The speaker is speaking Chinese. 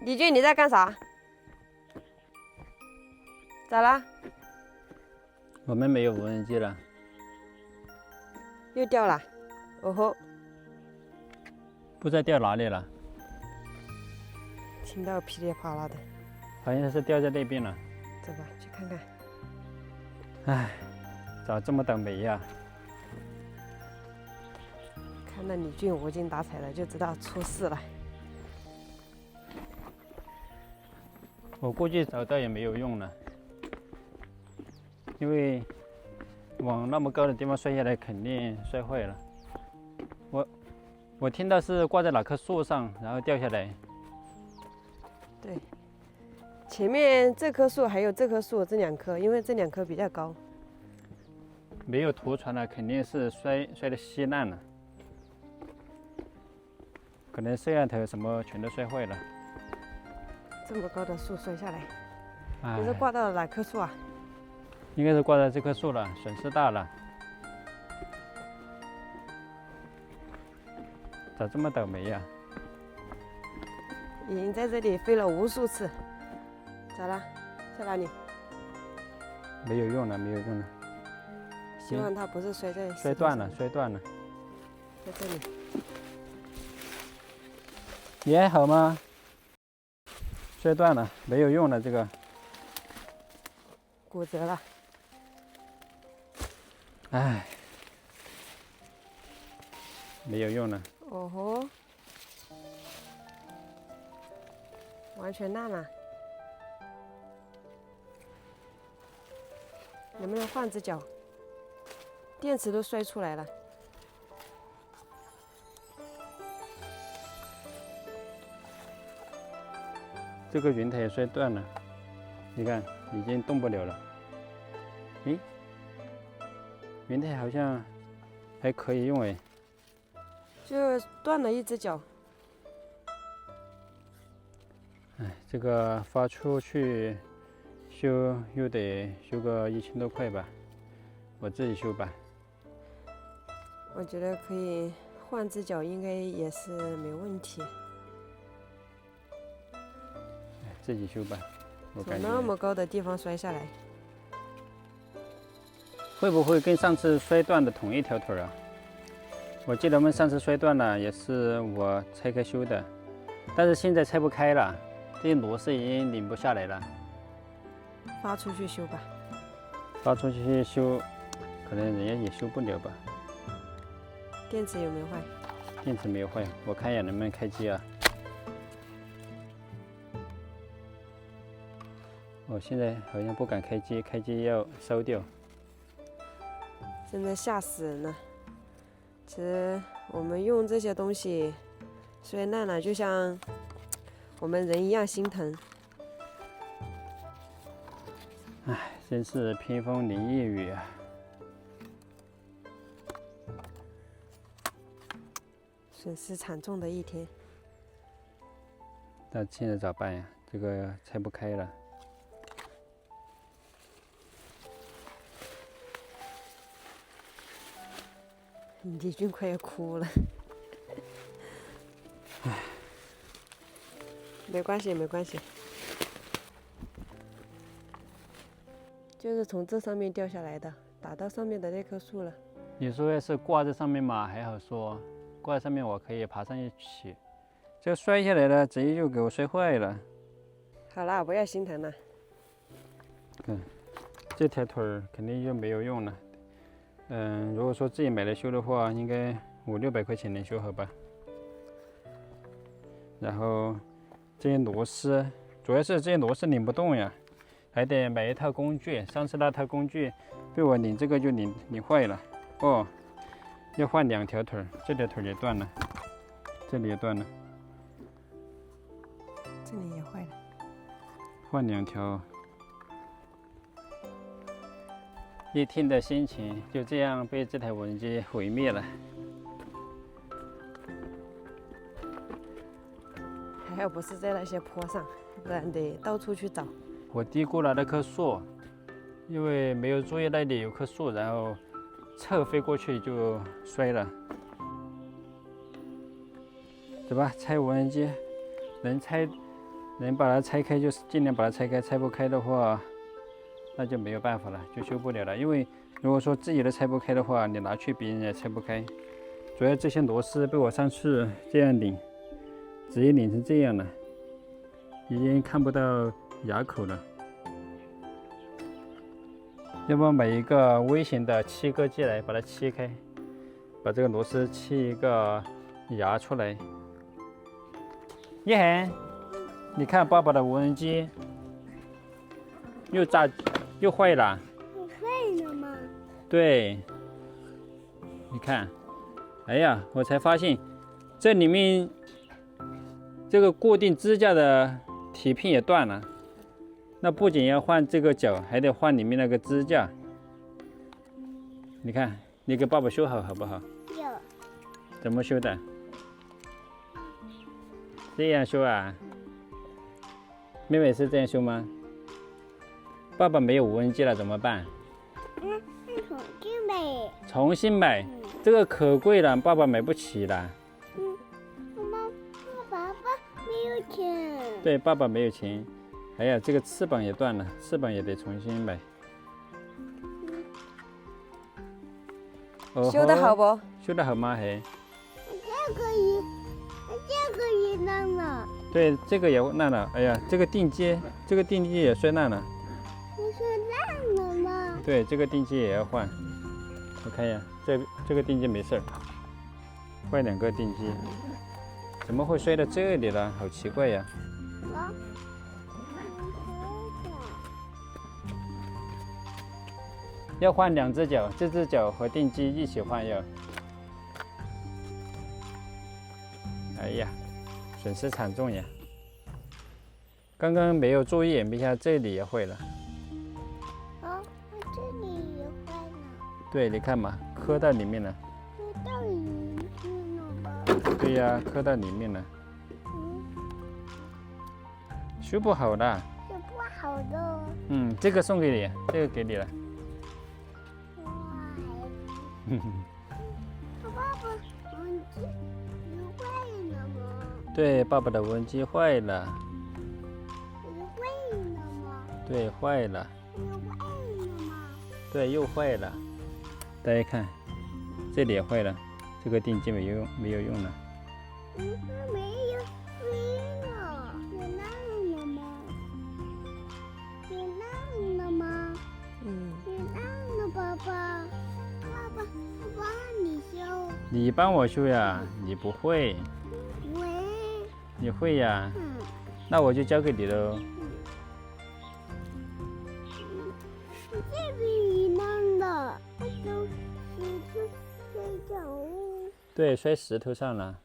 李俊，你在干啥？咋啦？我们没有无人机了，又掉了？哦吼！不知道掉哪里了，听到噼里啪啦的，好像是掉在那边了。走吧，去看看。唉，咋这么倒霉呀？看到李俊无精打采的，就知道出事了。我估计找到也没有用了，因为往那么高的地方摔下来，肯定摔坏了。我听到是挂在哪棵树上，然后掉下来。对，前面这棵树还有这棵树，这两棵，因为这两棵比较高。没有图传了，肯定是摔得稀烂了，可能摄像头什么全都摔坏了。这么高的树摔下来，唉你是挂到了哪棵树啊？应该是挂在这棵树了，损失大了。咋这么倒霉呀？已经在这里飞了无数次。咋了？在哪里？没有用了，没有用了，希望它不是摔在摔断了，摔断了。在这里。你还好吗？摔断了，没有用了，这个。骨折了。唉，没有用了。哦吼，完全烂了。能不能换只脚？电池都摔出来了。这个云台也摔断了，你看已经动不了了。诶，云台好像还可以用哎。就断了一只脚。哎，这个发出去修又得修个1000多块吧，我自己修吧。我觉得可以换只脚，应该也是没问题。自己修吧，我从感觉那么高的地方摔下来，会不会跟上次摔断的同一条腿啊？我记得我们上次摔断了，也是我拆开修的，但是现在拆不开了，这些螺丝已经拧不下来了。发出去修吧。发出去修，可能人家也修不了吧。电池有没有坏？电池没有坏，我看一眼能不能开机啊。我现在好像不敢开机，开机要烧掉。真的吓死人了。其实我们用这些东西摔烂了，就像我们人一样心疼。唉，真是偏风淋夜雨啊！损失惨重的一天。那现在咋办呀？这个拆不开了。李俊快要哭了。没关系，没关系。就是从这上面掉下来的，打到上面的那棵树了。你说要是挂在上面嘛，还好说，挂在上面我可以爬上去取。这摔下来了，直接就给我摔坏了。好啦，不要心疼了。这条腿儿肯定就没有用了。如果说自己买来修的话，应该500-600块钱能修好吧。然后这些螺丝，主要是这些螺丝拧不动呀，还得买一套工具。上次那套工具被我拧这个就拧坏了。哦，要换2条腿儿，这条腿儿也断了，这里也断了，这里也坏了。换2条。一天的心情就这样被这台无人机毁灭了。还好不是在那些坡上，不然得到处去找。我低估了那棵树，因为没有注意那里有棵树，然后侧飞过去就摔了。走吧，拆无人机，能能把它拆开就是尽量把它拆开，拆不开的话，那就没有办法了，就修不了了。因为如果说自己都拆不开的话，你拿去别人也拆不开。主要这些螺丝被我上次这样拧，直接拧成这样了，已经看不到牙口了。要不买一个微型的切割机来把它切开，把这个螺丝切一个牙出来。叶涵，你看爸爸的无人机又坏了。坏了吗？对，你看，哎呀，我才发现这里面这个固定支架的铁片也断了。那不仅要换这个脚，还得换里面那个支架。你看，你给爸爸修好好不好？有。怎么修的？这样修啊？妹妹是这样修吗？爸爸没有无人机了怎么办？重新买。重新买，这个可贵了，爸爸买不起了。爸爸没有钱。对，爸爸没有钱。哎呀，这个翅膀也断了，翅膀也得重新买。修得好不？修得好吗？还？这个也烂了。对，这个也烂了。哎呀，这个钉机也摔烂了。你说烂了吗？对，这个钉机也要换。我看一下，这个钉机没事儿，换2个钉机。怎么会摔到这里了？好奇怪呀！要换2只脚，这只脚和钉机一起换要。哎呀，损失惨重呀！刚刚没有注意，没想到这里也坏了。这里也坏了。对，你看嘛，磕到里面了。磕到里面了吧？对呀，磕到里面了。修不好的。修不好的。这个送给你，这个给你了。爸爸，无人机坏了吗？对，爸爸的无人机坏了。坏了吗？对，坏了。坏了吗？对，又坏了。大家看，这里也坏了，这个钉机没有用了。没有飞了，也烂了吗？也烂了吗？也烂了，爸爸。爸爸，我帮你修。你帮我修呀？你不会。喂。你会呀？那我就交给你喽。这边也烂了，都石头摔跤。对，摔石头上了。